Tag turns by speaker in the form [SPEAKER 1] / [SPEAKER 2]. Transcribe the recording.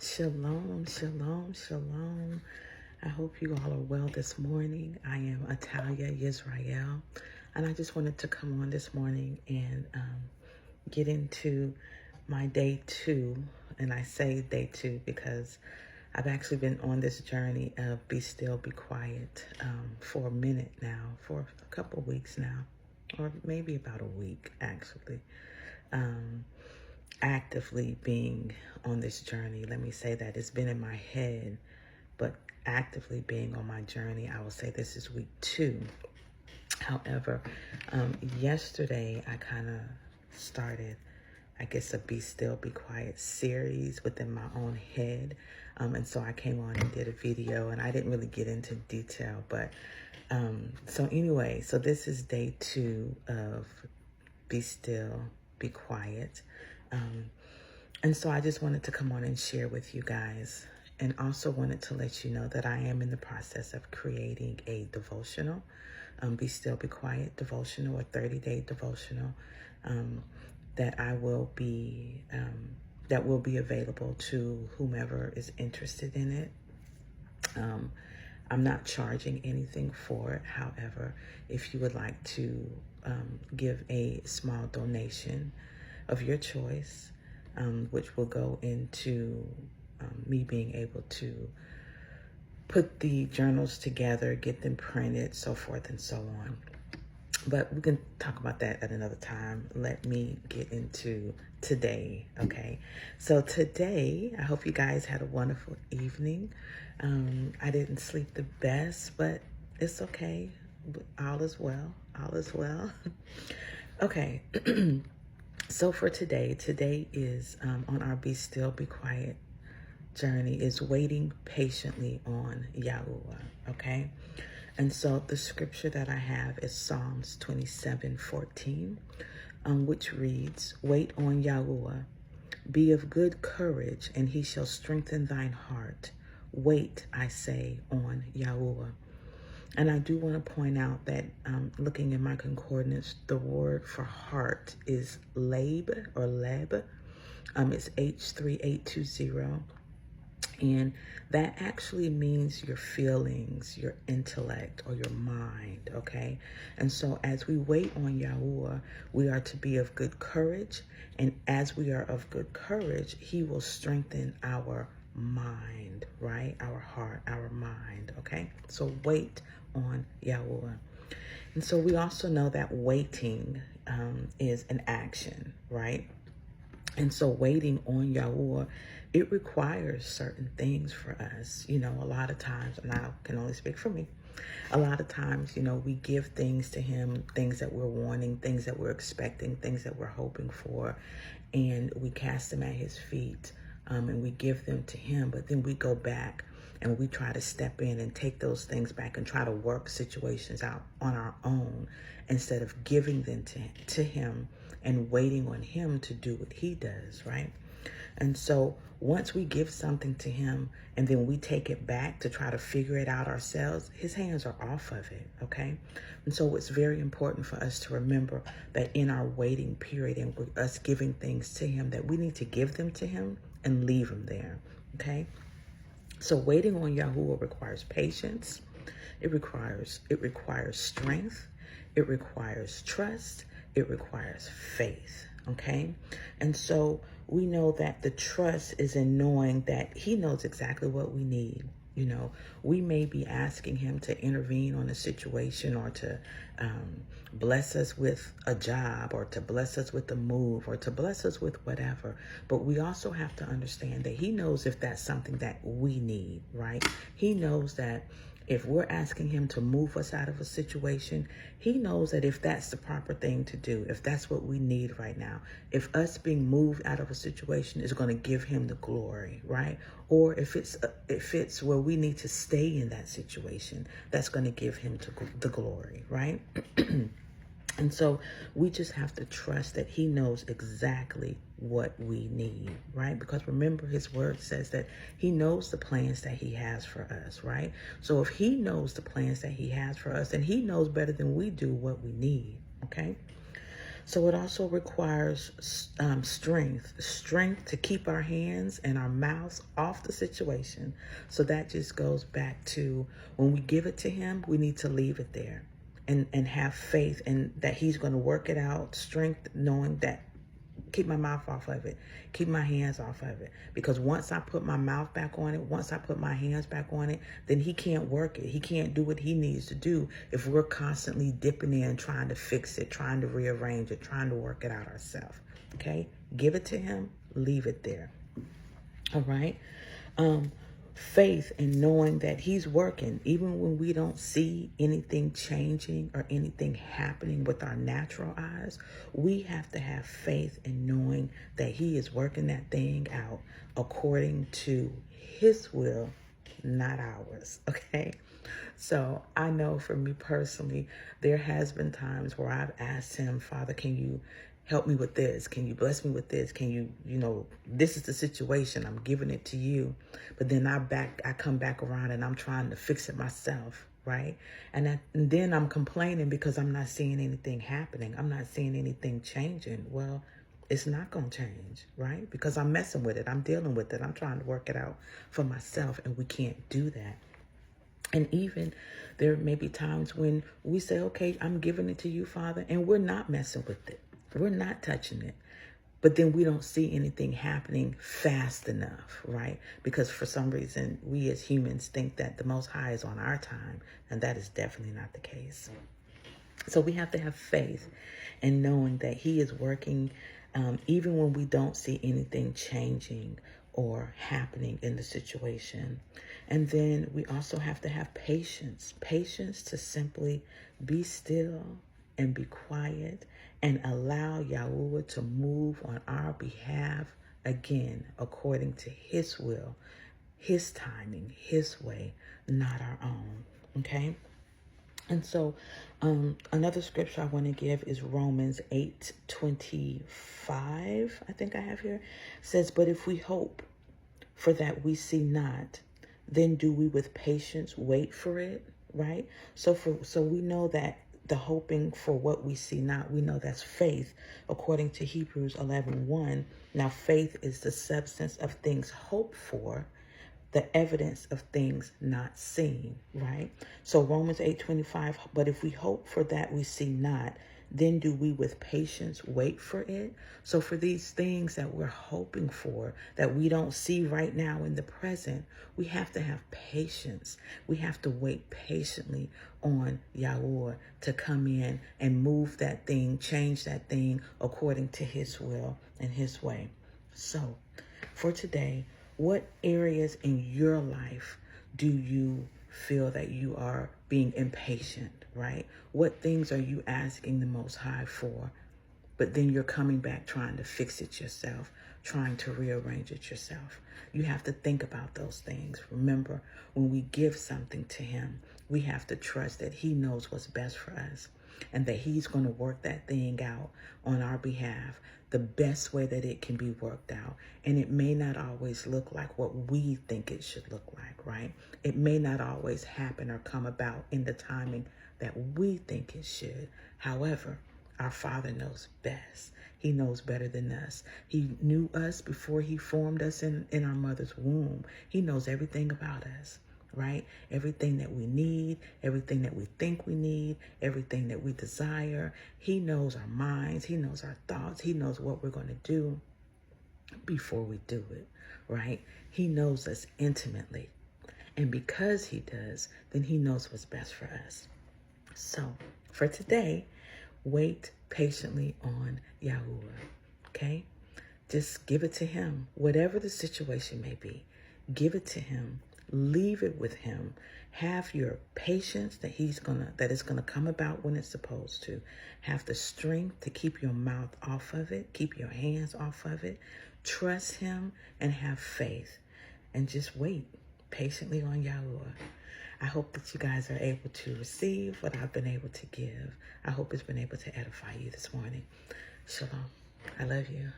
[SPEAKER 1] Shalom, shalom, shalom. I hope you all are well this morning. I am Atalia Yisrael, and I just wanted to come on this morning and get into my day two. And I say day two because I've actually been on this journey of be still, be quiet for a minute now, for a couple of weeks now, or maybe about a week actually. Actively being on this journey. Let me say that it's been in my head, but actively being on my journey, I will say this is week two. However, yesterday I kind of started, I guess, a Be Still, Be Quiet series within my own head. And so I came on and did a video, and I didn't really get into detail, but so anyway, so this is day two of Be Still, Be Quiet. And so I just wanted to come on and share with you guys, and also wanted to let you know that I am in the process of creating a devotional, Be Still, Be Quiet devotional, a 30-day devotional, that will be available to whomever is interested in it. I'm not charging anything for it. However, if you would like to give a small donation of your choice, which will go into me being able to put the journals together, get them printed, so forth and so on. But we can talk about that at another time. Let me get into today, okay? So today, I hope you guys had a wonderful evening. I didn't sleep the best, but it's okay. All is well. All is well. Okay. So for today is on our Be Still, Be Quiet journey is waiting patiently on Yahuah, okay? And so the scripture that I have is Psalms 27:14, which reads, "Wait on Yahuah, be of good courage, and he shall strengthen thine heart. Wait, I say, on Yahuah." And I do want to point out that looking in my concordance, the word for heart is leb or leb. It's H3820. And that actually means your feelings, your intellect, or your mind, okay? And so as we wait on Yahuah, we are to be of good courage. And as we are of good courage, he will strengthen our mind, right? Our heart, our mind, okay? So wait on Yahuah. And so we also know that waiting is an action, right? And so waiting on Yahuah, it requires certain things for us. You know, a lot of times, and I can only speak for me, a lot of times, you know, we give things to him, things that we're wanting, things that we're expecting, things that we're hoping for, and we cast them at his feet, and we give them to him, but then we go back and we try to step in and take those things back and try to work situations out on our own instead of giving them to him and waiting on him to do what he does, right? And so once we give something to him and then we take it back to try to figure it out ourselves, his hands are off of it, okay? And so it's very important for us to remember that in our waiting period and with us giving things to him, that we need to give them to him and leave them there, okay? So waiting on Yahuah requires patience. It requires strength. It requires trust. It requires faith, okay? And so we know that the trust is in knowing that he knows exactly what we need. You know, we may be asking him to intervene on a situation or to bless us with a job or to bless us with a move or to bless us with whatever. But we also have to understand that he knows if that's something that we need, right? He knows that if we're asking him to move us out of a situation, he knows that if that's the proper thing to do, if that's what we need right now, if us being moved out of a situation is going to give him the glory, right? Or if it's where we need to stay in that situation, that's going to give him the glory, right? And so we just have to trust that he knows exactly what we need, right? Because remember, his word says that he knows the plans that he has for us, right? So if he knows the plans that he has for us, then he knows better than we do what we need, okay? So it also requires strength to keep our hands and our mouths off the situation. So that just goes back to when we give it to him, we need to leave it there and have faith and that he's going to work it out. Strength, knowing that keep my mouth off of it, keep my hands off of it. Because once I put my mouth back on it, once I put my hands back on it, then he can't work it. He can't do what he needs to do if we're constantly dipping in, trying to fix it, trying to rearrange it, trying to work it out ourselves. Okay? Give it to him, leave it there. All right? Faith in knowing that he's working, even when we don't see anything changing or anything happening with our natural eyes. We have to have faith in knowing that he is working that thing out according to his will, not ours. Okay. So I know for me personally, there has been times where I've asked him, Father, can you help me with this? Can you bless me with this? Can you, this is the situation. I'm giving it to you. But then I come back around and I'm trying to fix it myself, right? And then I'm complaining because I'm not seeing anything happening. I'm not seeing anything changing. Well, it's not going to change, right? Because I'm messing with it. I'm dealing with it. I'm trying to work it out for myself, and we can't do that. And even there may be times when we say, okay, I'm giving it to you, Father, and we're not messing with it. We're not touching it. But then we don't see anything happening fast enough, right? Because for some reason, we as humans think that the Most High is on our time, and that is definitely not the case. So we have to have faith in knowing that he is working even when we don't see anything changing or happening in the situation. And then we also have to have patience to simply be still and be quiet and allow Yahuah to move on our behalf again, according to his will, his timing, his way, not our own. Okay? And so another scripture I want to give is Romans 8:25, I think I have here. It says, but if we hope for that we see not, then do we with patience wait for it, right? So we know that the hoping for what we see not, we know that's faith, according to Hebrews 11:1. Now faith is the substance of things hoped for, the evidence of things not seen, right? So Romans 8:25, but if we hope for that we see not, then do we with patience wait for it? So for these things that we're hoping for, that we don't see right now in the present, we have to have patience. We have to wait patiently on Yahuah to come in and move that thing, change that thing according to his will and his way. So for today, what areas in your life do you feel that you are being impatient, right? What things are you asking the Most High for, but then you're coming back trying to fix it yourself, trying to rearrange it yourself? You have to think about those things. Remember, when we give something to him, we have to trust that he knows what's best for us and that he's going to work that thing out on our behalf the best way that it can be worked out. And it may not always look like what we think it should look like, right? It may not always happen or come about in the timing that we think it should. However, our Father knows best. He knows better than us. He knew us before he formed us in our mother's womb. He knows everything about us, right? Everything that we need, everything that we think we need, everything that we desire. He knows our minds. He knows our thoughts. He knows what we're going to do before we do it, right? He knows us intimately. And because he does, then he knows what's best for us. So for today, wait patiently on Yahuah, okay? Just give it to him. Whatever the situation may be, give it to him. Leave it with him. Have your patience that it's gonna come about when it's supposed to. Have the strength to keep your mouth off of it, keep your hands off of it. Trust him and have faith. And just wait patiently on Yahuah. I hope that you guys are able to receive what I've been able to give. I hope it's been able to edify you this morning. Shalom. I love you.